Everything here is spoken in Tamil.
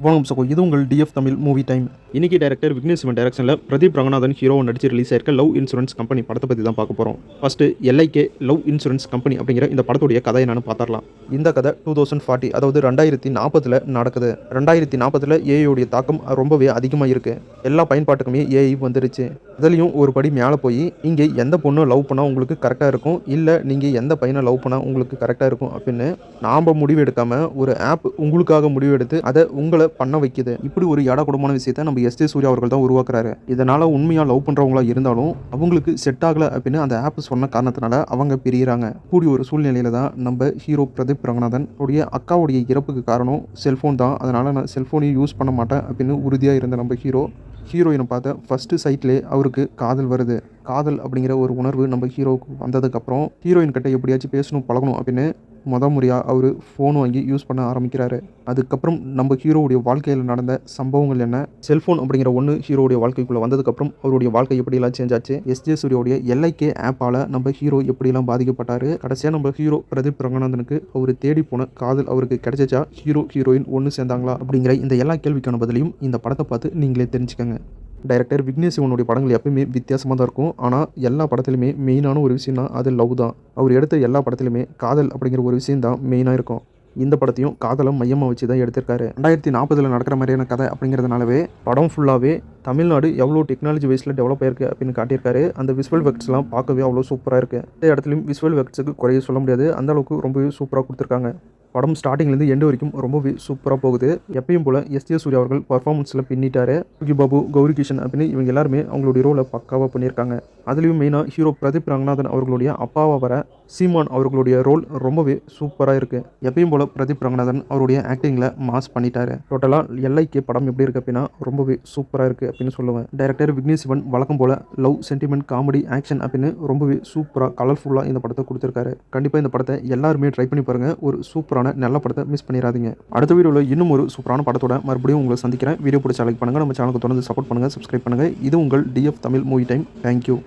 வணக்கம் சகோ, இது உங்கள் டிஎஃப் தமிழ் மூவி டைம். இன்னைக்கு டைரக்டர் விக்னேஷ் சிவன் டைரக்ஷனில் பிரதீப் ரங்கநாதன் ஹீரோவை நடிச்சு ரிலீஸ் ஆயிருக்க லவ் இன்சூரன்ஸ் கம்பெனி படத்தை பற்றி தான் பார்க்க போகிறோம். ஃபர்ஸ்ட்டு எல்ஐகே லவ் இன்சூரன்ஸ் கம்பெனி அப்படிங்கிற இந்த படத்துடைய கதை என்னன்னு பார்த்துடலாம். இந்த கதை 2040 அதாவது 2040 நடக்குது. 2040 ஏஐயோடைய தாக்கம் ரொம்பவே அதிகமாக இருக்குது. எல்லா பயன்பாட்டுக்குமே ஏஐ வந்துருச்சு. அதுலேயும் ஒரு படி மேலே போய் இங்கே எந்த பொண்ணு லவ் பண்ணால் உங்களுக்கு கரெக்டாக இருக்கும், இல்லை நீங்கள் எந்த பையனை லவ் பண்ணால் உங்களுக்கு கரெக்டாக இருக்கும் அப்படின்னு நாம் முடிவு எடுக்காமல் ஒரு ஆப் உங்களுக்காக முடிவு எடுத்து அதை உங்களை பண்ண வைக்குது. இப்படி ஒரு ஏடாகூடமான விஷயத்தை நம்ம எஸ்.ஜே. சூர்யா அவர்கள் தான் உருவாக்குறாரு. இதனால உண்மையாக லவ் பண்ணுறவங்களா இருந்தாலும் அவங்களுக்கு செட் ஆகலை அப்படின்னு அந்த ஆப் சொன்ன காரணத்தினால அவங்க பிரியிறாங்க. கூடிய ஒரு சூழ்நிலையில தான் நம்ம ஹீரோ பிரதீப் ரங்கநாதன் உடைய அக்காவுடைய இறப்புக்கு காரணம் செல்ஃபோன் தான், அதனால நான் செல்ஃபோனையும் யூஸ் பண்ண மாட்டேன் அப்படின்னு உறுதியாக இருந்த நம்ம ஹீரோயினை பார்த்த ஃபஸ்ட்டு சைட்லேயே அவருக்கு காதல் வருது. காதல் அப்படிங்கிற ஒரு உணர்வு நம்ம ஹீரோவுக்கு வந்ததுக்கப்புறம் ஹீரோயின் கிட்ட எப்படியாச்சும் பேசணும் பழகணும் அப்படின்னு முறையாக அவர் ஃபோன் வாங்கி யூஸ் பண்ண ஆரம்பிக்கிறாரு. அதுக்கப்புறம் நம்ம ஹீரோவுடைய வாழ்க்கையில் நடந்த சம்பவங்கள் என்ன, செல்ஃபோன் அப்படிங்கிற ஒன்று ஹீரோவுடைய வாழ்க்கைக்குள்ளே வந்ததுக்கப்புறம் அவருடைய வாழ்க்கை எப்படியெல்லாம் சேஞ்ச் ஆச்சு, எஸ்.ஜே. சூர்யாவுடைய எல்ஐகே ஆப்பால் நம்ம ஹீரோ எப்படிலாம் பாதிக்கப்பட்டார், கடைசியாக நம்ம ஹீரோ பிரதீப் ரங்கநாதனுக்கு அவர் தேடி போன காதல் அவருக்கு கிடைச்சிச்சா, ஹீரோயின் ஒன்று சேர்ந்தாங்களா அப்படிங்கிற இந்த எல்லா கேள்விக்கான பதிலையும் இந்த படத்தை பார்த்து நீங்களே தெரிஞ்சுக்கங்க. டைரக்டர் விக்னேஷ் சிவனுடைய படங்கள் எப்பயுமே வித்தியாசமாக தான் இருக்கும். ஆனால் எல்லா படத்துலையுமே மெயினான ஒரு விஷயம்னா அது லவ் தான். அவர் எடுத்த எல்லா படத்துலையுமே காதல் அப்படிங்கிற ஒரு விஷயம் தான் மெயினாக இருக்கும். இந்த படத்தையும் காதலை மையமாக வச்சு தான் எடுத்திருக்காரு. 2040 நடக்கிற மாதிரியான கதை அப்படிங்கிறதுனாலவே படம் ஃபுல்லாகவே தமிழ்நாடு எவ்வளோ டெக்னாலஜி வைஸில் டெவலப் ஆயிருக்கு அப்படின்னு காட்டியிருக்காரு. அந்த விசுவல் எஃபெக்ட்ஸ்லாம் பார்க்கவே அவ்வளோ சூப்பராக இருக்குது. இந்த இடத்துலையும் விசுவல் எஃபெக்ட்ஸுக்கு குறைய சொல்ல முடியாது, அந்த அளவுக்கு ரொம்பவே சூப்பராக கொடுத்துருக்காங்க. படம் ஸ்டார்டிங்லேருந்து எண்டு வரைக்கும் ரொம்பவே சூப்பராக போகுது. எப்பயும் போல் எஸ்.ஜே. சூர்யா அவர்கள் பர்ஃபார்மன்ஸில் பின்னிட்டாரு. யோகி பாபு, கௌரி கிஷன் அப்படின்னு இவங்க எல்லாருமே அவங்களுடைய ரோலை பக்காவாக பண்ணியிருக்காங்க. அதுலேயும் மெயினாக ஹீரோ பிரதீப் ரங்கநாதன் அவர்களுடைய அப்பாவாக வர சீமான் அவர்களுடைய ரோல் ரொம்பவே சூப்பராக இருக்குது. எப்பயும் போல் பிரதீப் ரங்கநாதன் அவருடைய ஆக்டிங்கில் மாஸ் பண்ணிட்டாரு. டோட்டலாக எல்ஐகே படம் எப்படி இருக்குது அப்படின்னா ரொம்பவே சூப்பராக இருக்குது அப்படின்னு சொல்லுவேன். டைரக்டர் விக்னேஷ் சிவன் வழக்கம் போல் லவ், சென்டிமெண்ட், காமெடி, ஆக்ஷன் அப்படின்னு ரொம்பவே சூப்பராக கலர்ஃபுல்லாக இந்த படத்தை கொடுத்துருக்காரு. கண்டிப்பாக இந்த படத்தை எல்லாருமே ட்ரை பண்ணி பாருங்கள். ஒரு சூப்பரான நல்ல படத்தை மிஸ் பண்ணிடாதீங்க. அடுத்த வீடியோவில் இன்னும் ஒரு சூப்பரான படத்தோட மறுபடியும் உங்களை சந்திக்கிறேன். வீடியோ பிடிச்ச லைக் பண்ணுங்கள், நம்ம சேனலுக்கு தொடர்ந்து சப்போர்ட் பண்ணுங்கள், சப்ஸ்கிரைப் பண்ணுங்கள். இது உங்கள் TF Tamil movie time. Thank you.